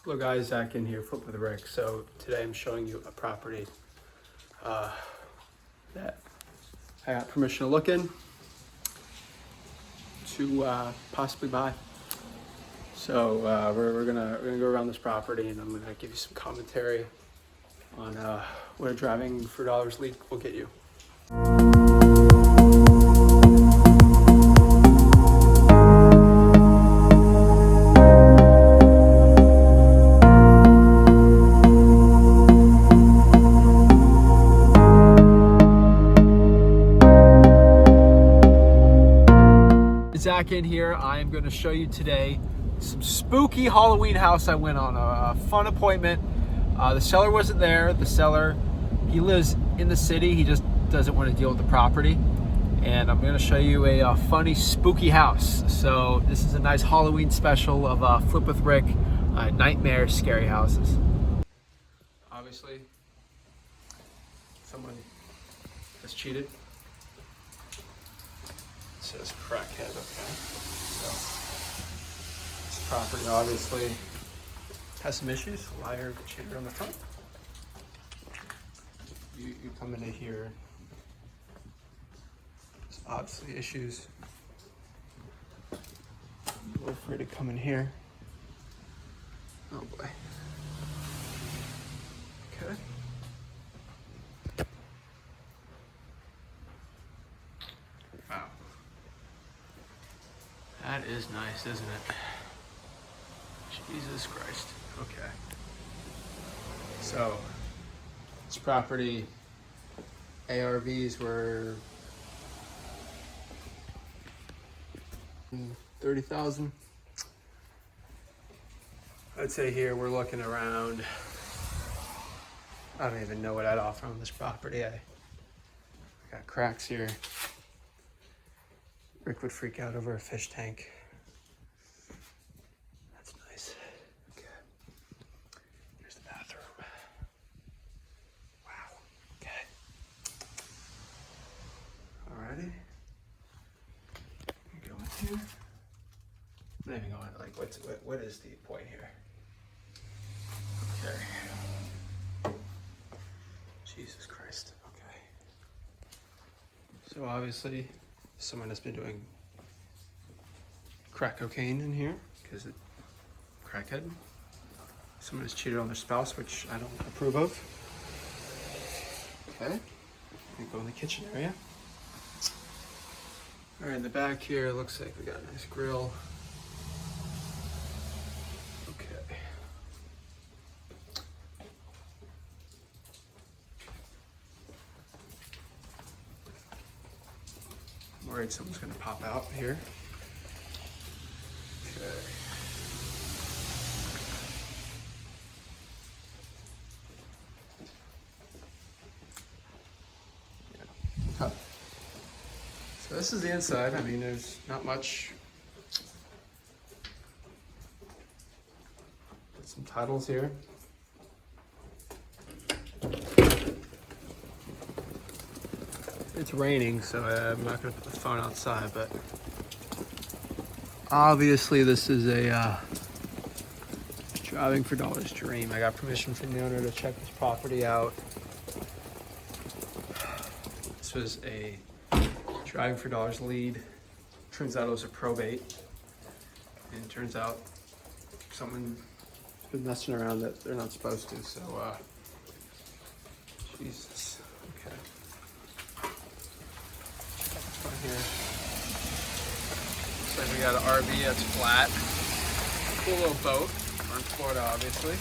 Hello guys, Zach in here, Flip with Rick. So today I'm showing you a property that I got permission to look in to possibly buy. So we're gonna go around this property and I'm gonna give you some commentary on what a driving for dollars lead will get you. Zach in here. I am going to show you today some spooky Halloween house I went on, a fun appointment. The seller wasn't there. The seller, he lives in the city. He just doesn't want to deal with the property. And I'm going to show you a funny, spooky house. So this is a nice Halloween special of Flip with Rick, nightmare scary houses. Obviously, someone has cheated. It says crackhead, okay. So this property obviously has some issues. Liar, cheater on the front. You come into here. There's obviously issues. Feel free to come in here. Oh boy. Okay. Wow. That is nice, isn't it? Jesus Christ. Okay. So, this property, ARVs were 30,000. I'd say here we're looking around, I don't even know what I'd offer on this property. I got cracks here. Rick would freak out over a fish tank. That's nice. Okay. Here's the bathroom. Wow. Okay. Alrighty. Go in here. I'm not even going, like, what is the point here? Okay. Jesus Christ. Okay. So obviously, someone has been doing crack cocaine in here because it crackhead. Someone has cheated on their spouse, which I don't approve of. Okay, we go in the kitchen area. All right, in the back here, it looks like we got a nice grill. Okay. I'm worried someone's gonna pop out here. Okay. Yeah. Okay. So this is the inside. I mean, there's not much. Got some titles here. It's raining, so I'm not going to put the phone outside, but obviously this is a driving for dollars dream. I got permission from the owner to check this property out. This was a driving for dollars lead. Turns out it was a probate. And it turns out someone's been messing around that they're not supposed to, so Jesus. Okay. Here. Looks like we got an RV that's flat. Cool little boat. We're in Florida, obviously.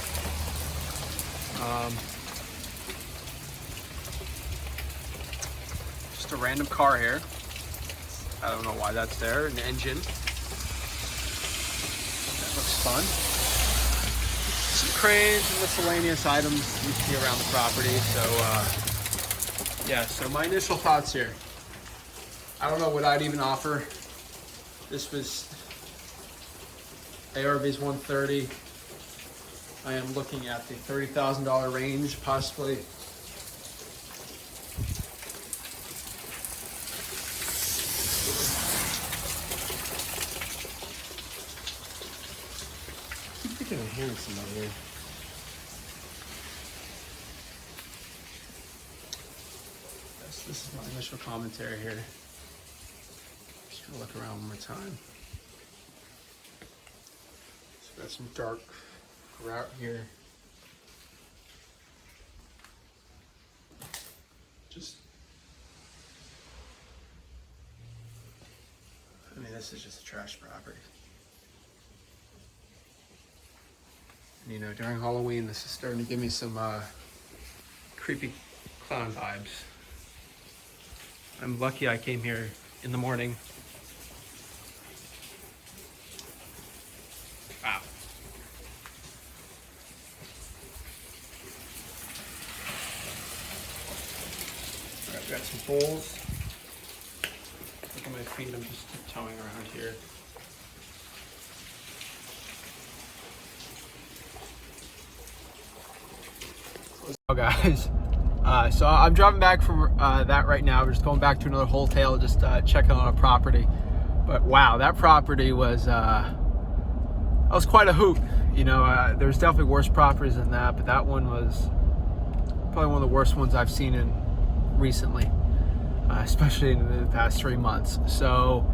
Just a random car here. I don't know why that's there. An engine. That looks fun. Some cranes and miscellaneous items you see around the property. So, yeah, so my initial thoughts here. I don't know what I'd even offer. This was ARV's 130. I am looking at the $30,000 range, possibly. Keep thinking hearing somebody here. This is my initial commentary here. Just gonna look around one more time. So got some dark grout here. I mean, this is just a trash property. And, you know, during Halloween, this is starting to give me some creepy clown vibes. I'm lucky I came here in the morning. Wow. All right, got some bowls. Look at my feet, I'm just tiptoeing around here. Oh guys, so I'm driving back from that right now. We're just going back to another wholesale, just checking on a property. But wow, that property was quite a hoot. You know, there's definitely worse properties than that, but that one was probably one of the worst ones I've seen in recently. Especially in the past 3 months. So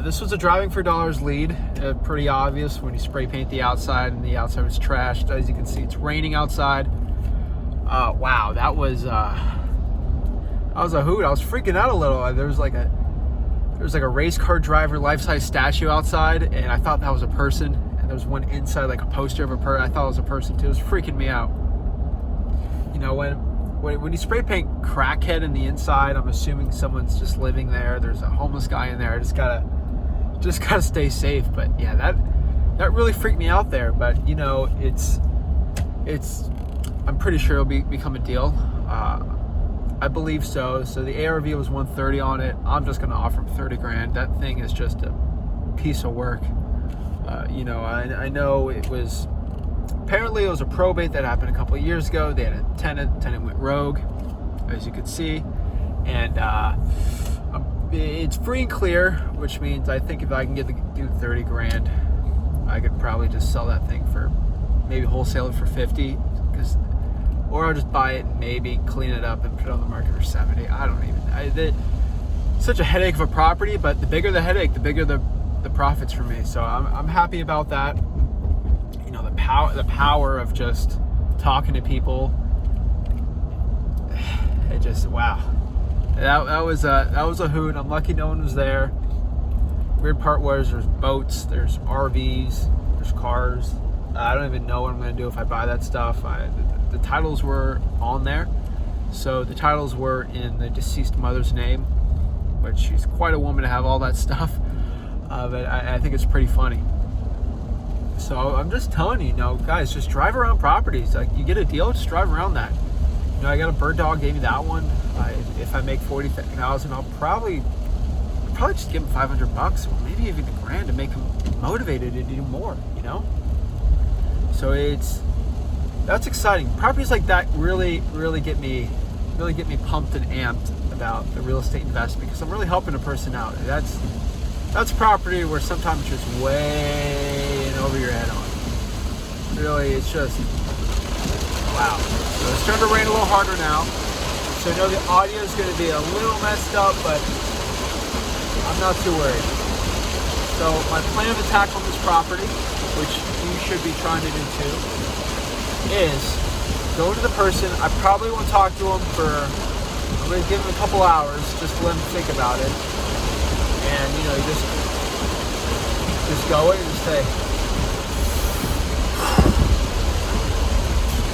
this was a driving for dollars lead. Pretty obvious when you spray paint the outside and the outside was trashed. As you can see, it's raining outside. Wow, that was a hoot. I was freaking out a little. There was like a race car driver life-size statue outside, and I thought that was a person. And there was one inside, like a poster of a person. I thought it was a person too. It was freaking me out. You know, when you spray paint crackhead in the inside, I'm assuming someone's just living there. There's a homeless guy in there. I just gotta stay safe. But yeah, that really freaked me out there. But you know, I'm pretty sure it'll become a deal. I believe so. So the ARV was 130 on it. I'm just gonna offer him 30 grand. That thing is just a piece of work. You know, I know it was. Apparently it was a probate that happened a couple of years ago. They had a tenant went rogue, as you can see, and it's free and clear, which means I think if I can get the dude 30 grand, I could probably just sell that thing for, maybe wholesale it for 50, or I'll just buy it and maybe clean it up and put it on the market for 70. I don't even. Such a headache of a property, but the bigger the headache, the bigger the profits for me. So I'm happy about that. You know, the power of just talking to people. It just, wow. That was a hoot. I'm lucky no one was there. Weird part was there's boats, there's RVs, there's cars. I don't even know what I'm going to do if I buy that stuff. The titles were on there. So the titles were in the deceased mother's name, which she's quite a woman to have all that stuff. But I think it's pretty funny. So I'm just telling you, guys, just drive around properties. Like, you get a deal, just drive around that. You know, I got a bird dog, gave me that one. If I make 40,000, I'll probably just give him $500, or maybe even $1,000 to make him motivated to do more. You know. So that's exciting. Properties like that really get me pumped and amped about the real estate investment, because I'm really helping a person out. That's property where sometimes it's just way in over your head on. Really, it's just, wow. So it's starting to rain a little harder now. So I know the audio is going to be a little messed up, but I'm not too worried. So my plan of attack on this property, which you should be trying to do too, is go to the person. I probably won't talk to him I'm going to give him a couple hours just to let him think about it. And, you know, you just go in and just say,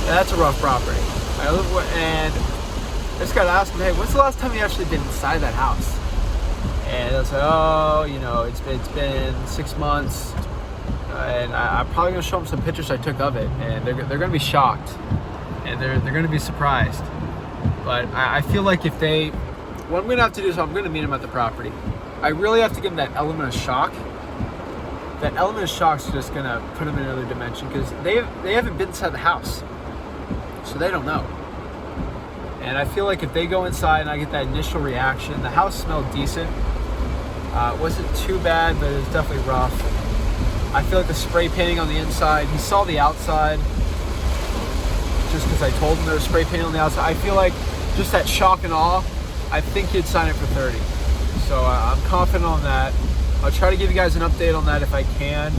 that's a rough property. And I just got to ask him, hey, when's the last time you actually been inside that house? And they'll say, oh, you know, it's been 6 months. And I'm probably going to show them some pictures I took of it. And they're going to be shocked. And they're going to be surprised. But I feel like what I'm going to have to do is I'm going to meet them at the property. I really have to give them that element of shock. That element of shock is just going to put them in another dimension, because they haven't been inside the house. So they don't know. And I feel like if they go inside and I get that initial reaction, the house smelled decent. It wasn't too bad, but it was definitely rough. I feel like the spray painting on the inside, he saw the outside just because I told him there was spray painting on the outside. I feel like just that shock and awe, I think he'd sign it for 30. So I'm confident on that. I'll try to give you guys an update on that if I can.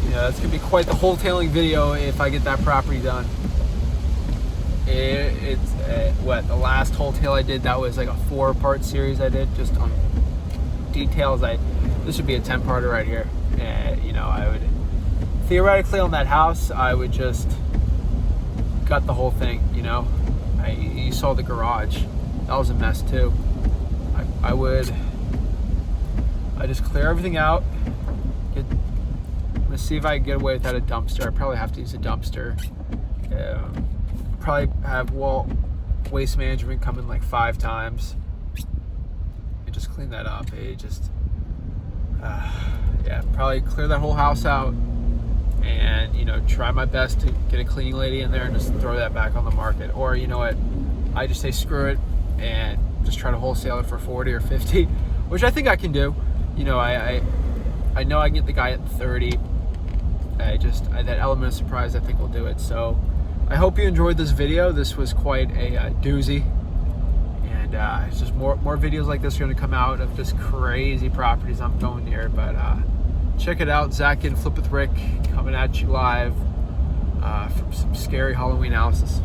You know, that's gonna be quite the wholetailing video if I get that property done. It's the last wholetail I did, that was like a 4-part series I did just on details. This would be a 10-parter right here. And you know, I would theoretically on that house, I would just gut the whole thing. You know, you saw the garage, that was a mess too. I just clear everything out. I'm gonna see if I can get away without a dumpster. I probably have to use a dumpster. Probably have waste management come in like 5 times and just clean that up. Yeah, probably clear that whole house out and, you know, try my best to get a cleaning lady in there and just throw that back on the market. Or, you know what, I just say screw it and just try to wholesale it for 40 or 50, which I think I can do. You know, I know I can get the guy at 30. That element of surprise, I think will do it. So I hope you enjoyed this video. This was quite a doozy, and it's just more videos like this are going to come out of just crazy properties I'm going near. But check it out, Zach and Flip with Rick coming at you live from some scary Halloween houses.